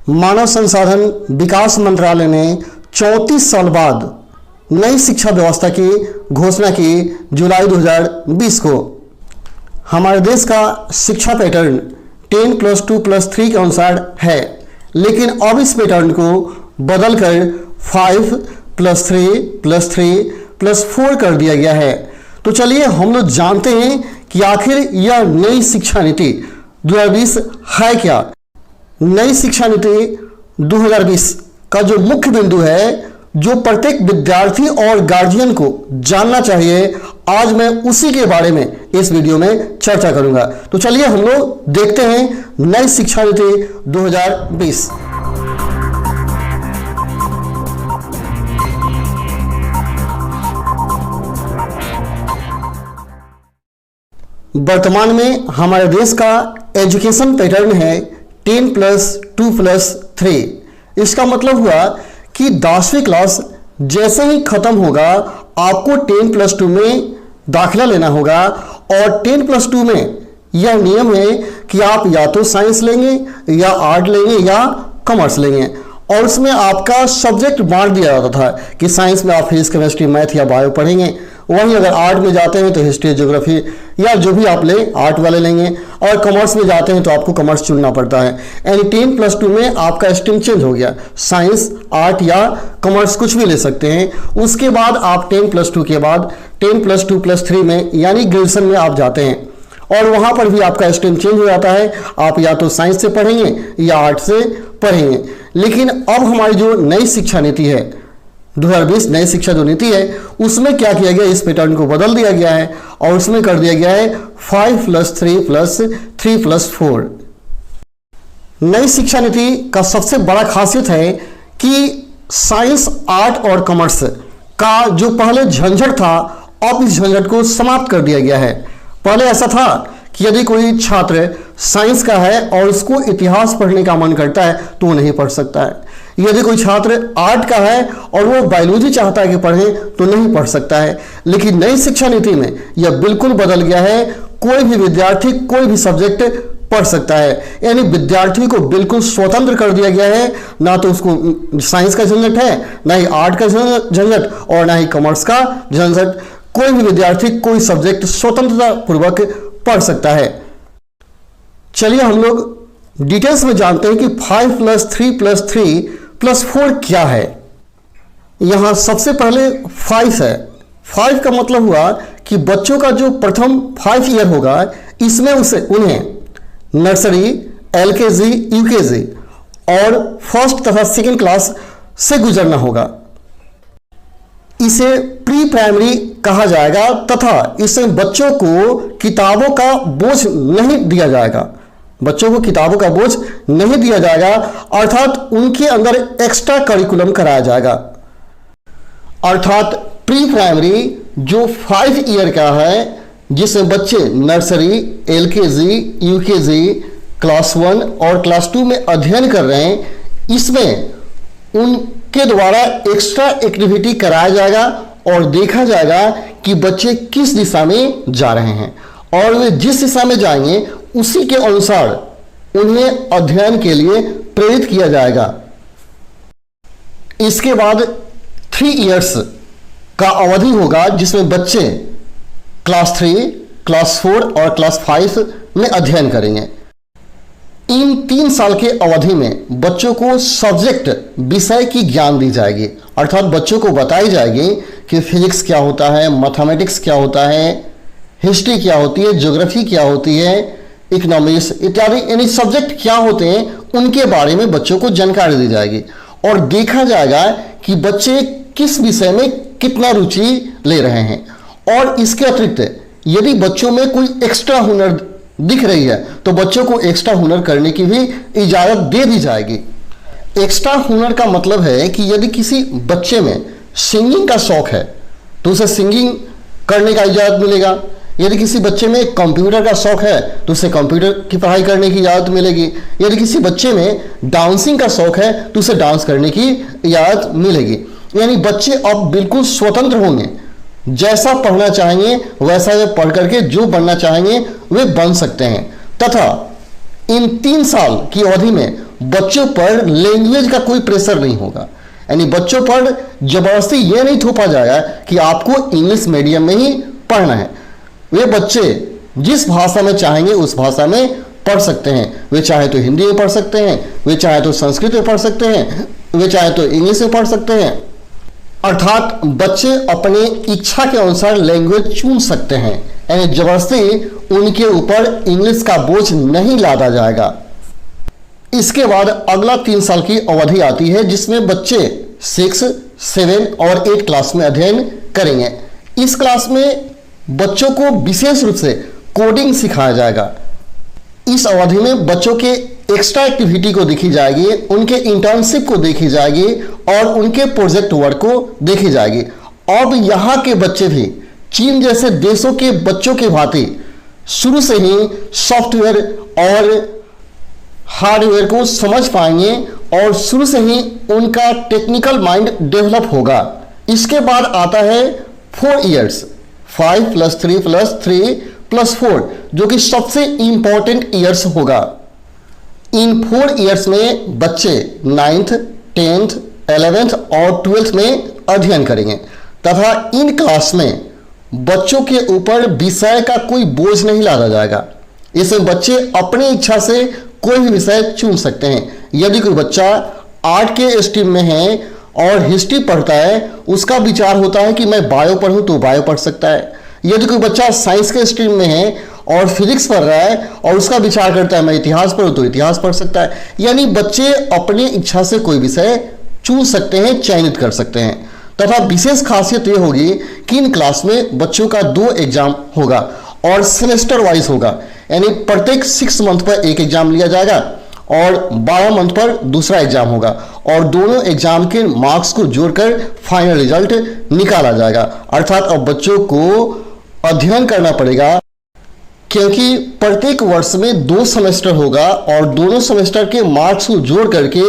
मानव संसाधन विकास मंत्रालय ने 34 साल बाद नई शिक्षा व्यवस्था की घोषणा की जुलाई 2020 को। हमारे देश का शिक्षा पैटर्न 10+2+3 के अनुसार है, लेकिन अब इस पैटर्न को बदलकर 5+3+3+4 कर दिया गया है। तो चलिए हम लोग जानते हैं कि आखिर यह नई शिक्षा नीति 2020 है क्या। नई शिक्षा नीति 2020 का जो मुख्य बिंदु है, जो प्रत्येक विद्यार्थी और गार्जियन को जानना चाहिए, आज मैं उसी के बारे में इस वीडियो में चर्चा करूंगा। तो चलिए हम लोग देखते हैं नई शिक्षा नीति 2020। वर्तमान में हमारे देश का एजुकेशन पैटर्न है 10+2+3। इसका मतलब हुआ कि 10वीं क्लास जैसे ही खत्म होगा आपको 10+2 में दाखिला लेना होगा, और 10+2 में यह नियम है कि आप या तो साइंस लेंगे या आर्ट लेंगे या कॉमर्स लेंगे। और उसमें आपका सब्जेक्ट बांट दिया जाता था कि साइंस में आप फिजिक्स, केमिस्ट्री, मैथ या बायो पढ़ेंगे, वहीं अगर आर्ट में जाते हैं तो हिस्ट्री, ज्योग्राफी या जो भी आप लें आर्ट वाले लेंगे, और कॉमर्स में जाते हैं तो आपको कॉमर्स चुनना पड़ता है। यानी 10+2 में आपका स्ट्रीम चेंज हो गया, साइंस, आर्ट या कॉमर्स कुछ भी ले सकते हैं। उसके बाद आप 10+2 के बाद 10+2+3 में यानी ग्रेजुएशन में आप जाते हैं, और वहां पर भी आपका स्ट्रीम चेंज हो जाता है, आप या तो साइंस से पढ़ेंगे या आर्ट से पढ़ेंगे। लेकिन अब हमारी जो नई शिक्षा नीति है 2020 नई शिक्षा जो नीति है, उसमें क्या किया गया, इस पैटर्न को बदल दिया गया है और उसमें कर दिया गया है 5+3+3+4। नई शिक्षा नीति का सबसे बड़ा खासियत है कि साइंस, आर्ट और कॉमर्स का जो पहले झंझट था, अब इस झंझट को समाप्त कर दिया गया है। पहले ऐसा था कि यदि कोई छात्र साइंस का है और उसको इतिहास पढ़ने का मन करता है तो वो नहीं पढ़ सकता है। यदि कोई छात्र आर्ट का है और वो बायोलॉजी चाहता है कि पढ़े तो नहीं पढ़ सकता है। लेकिन नई शिक्षा नीति में यह बिल्कुल बदल गया है, कोई भी विद्यार्थी कोई भी सब्जेक्ट पढ़ सकता है। यानी विद्यार्थी को बिल्कुल स्वतंत्र कर दिया गया है, ना तो उसको साइंस का झंझट है, ना ही आर्ट का झंझट और ना ही कॉमर्स का झंझट। कोई भी विद्यार्थी कोई सब्जेक्ट स्वतंत्रता पूर्वक पढ़ सकता है। चलिए हम लोग डिटेल्स में जानते हैं कि 5+3+3+4 क्या है। यहां सबसे पहले 5 है। 5 का मतलब हुआ कि बच्चों का जो प्रथम 5 ईयर होगा, इसमें उन्हें नर्सरी, LKG, UKG और फर्स्ट तथा सेकेंड क्लास से गुजरना होगा। इसे प्री प्राइमरी कहा जाएगा तथा इसमें बच्चों को किताबों का बोझ नहीं दिया जाएगा। बच्चों को किताबों का बोझ नहीं दिया जाएगा, अर्थात उनके अंदर एक्स्ट्रा करिकुलम कराया जाएगा। अर्थात प्री प्राइमरी जो 5 ईयर का है, जिसमें बच्चे नर्सरी, LKG, UKG, क्लास 1 और क्लास 2 में अध्ययन कर रहे हैं, इसमें उनके द्वारा एक्स्ट्रा एक्टिविटी कराया जाएगा और देखा जाएगा कि बच्चे किस दिशा में जा रहे हैं, और वे जिस दिशा में जाएंगे उसी के अनुसार उन्हें अध्ययन के लिए प्रेरित किया जाएगा। इसके बाद 3 इयर्स का अवधि होगा, जिसमें बच्चे क्लास 3, क्लास 4 और क्लास 5 में अध्ययन करेंगे। इन 3 साल के अवधि में बच्चों को सब्जेक्ट, विषय की ज्ञान दी जाएगी, अर्थात बच्चों को बताई जाएगी कि फिजिक्स क्या होता है, मैथमेटिक्स क्या होता है, हिस्ट्री क्या होती है, ज्योग्राफी क्या होती है, इकोनॉमिक्स इत्यादि यानी सब्जेक्ट क्या होते हैं, उनके बारे में बच्चों को जानकारी दी जाएगी और देखा जाएगा कि बच्चे किस विषय में कितना रुचि ले रहे हैं। और इसके अतिरिक्त यदि बच्चों में कोई एक्स्ट्रा हुनर दिख रही है तो बच्चों को एक्स्ट्रा हुनर करने की भी इजाजत दे दी जाएगी। एक्स्ट्रा हुनर का मतलब है कि यदि किसी बच्चे में सिंगिंग का शौक है तो उसे सिंगिंग करने का इजाजत मिलेगा। यदि किसी बच्चे में कंप्यूटर का शौक है तो उसे कंप्यूटर की पढ़ाई करने की इजाजत मिलेगी। यदि किसी बच्चे में डांसिंग का शौक है तो उसे डांस करने की इजाजत मिलेगी। यानी बच्चे अब बिल्कुल स्वतंत्र होंगे, जैसा पढ़ना चाहेंगे वैसा वे पढ़ करके जो बनना चाहेंगे वे बन सकते हैं। तथा इन 3 साल की अवधि में बच्चों पर लैंग्वेज का कोई प्रेशर नहीं होगा। यानी बच्चों पर जबरदस्ती यह नहीं थोपा जाएगा कि आपको इंग्लिश मीडियम में ही पढ़ना है। वे बच्चे जिस भाषा में चाहेंगे उस भाषा में पढ़ सकते हैं। वे चाहे तो हिंदी में पढ़ सकते हैं, वे चाहे तो संस्कृत में पढ़ सकते हैं, वे चाहे तो इंग्लिश में पढ़ सकते हैं। अर्थात बच्चे अपने इच्छा के अनुसार लैंग्वेज चुन सकते हैं। यानी जबरदस्ती उनके ऊपर इंग्लिश का बोझ नहीं लादा जाएगा। इसके बाद अगला 3 साल की अवधि आती है जिसमें बच्चे 6, 7 और 8 क्लास में अध्ययन करेंगे। इस क्लास में बच्चों को विशेष रूप से कोडिंग सिखाया जाएगा। इस अवधि में बच्चों के एक्स्ट्रा एक्टिविटी को देखी जाएगी, उनके इंटर्नशिप को देखी जाएगी और उनके प्रोजेक्ट वर्क को देखी जाएगी। अब यहाँ के बच्चे भी चीन जैसे देशों के बच्चों के भांति शुरू से ही सॉफ्टवेयर और हार्डवेयर को समझ पाएंगे और शुरू से ही उनका टेक्निकल माइंड डेवलप होगा। इसके बाद आता है 4 इयर्स, 5 + 3 + 3 + 4, जो कि सबसे इंपॉर्टेंट ईयर्स होगा। इन 4 इयर्स में बच्चे 9th, 10th, 11th और 12th में अध्ययन करेंगे तथा इन क्लास में बच्चों के ऊपर विषय का कोई बोझ नहीं लादा जाएगा। इसमें बच्चे अपनी इच्छा से कोई भी विषय चुन सकते हैं। यदि कोई बच्चा आर्ट के स्ट्रीम में है और हिस्ट्री पढ़ता है, उसका विचार होता है कि मैं बायो पढ़ूं तो बायो पढ़ सकता है। यदि कोई बच्चा साइंस के स्ट्रीम में है और फिजिक्स पढ़ रहा है और उसका विचार करता है मैं इतिहास पढ़ूं तो इतिहास पढ़ सकता है। यानी बच्चे अपनी इच्छा से कोई विषय चुन सकते हैं, चयनित कर सकते हैं। तथा विशेष खासियत यह होगी कि इन क्लास में बच्चों का 2 एग्जाम होगा और सेमेस्टर वाइज होगा। यानी प्रत्येक 6 मंथ पर एक एग्जाम लिया जाएगा और 12 मंथ पर दूसरा एग्जाम होगा और दोनों एग्जाम के मार्क्स को जोड़कर फाइनल रिजल्ट निकाला जाएगा। अर्थात अब बच्चों को अध्ययन करना पड़ेगा क्योंकि प्रत्येक वर्ष में 2 सेमेस्टर होगा और दोनों सेमेस्टर के मार्क्स को जोड़ करके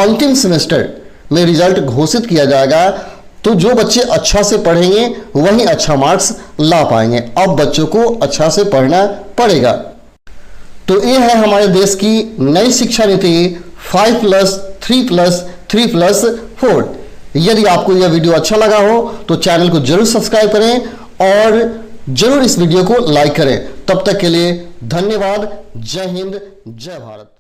अंतिम सेमेस्टर में रिजल्ट घोषित किया जाएगा। तो जो बच्चे अच्छा से पढ़ेंगे वही अच्छा मार्क्स ला पाएंगे। अब बच्चों को अच्छा से पढ़ना पड़ेगा। तो ये है हमारे देश की नई शिक्षा नीति 5 + 3 + 3 + 4। यदि आपको यह वीडियो अच्छा लगा हो तो चैनल को जरूर सब्सक्राइब करें और जरूर इस वीडियो को लाइक करें। तब तक के लिए धन्यवाद। जय हिंद, जय भारत।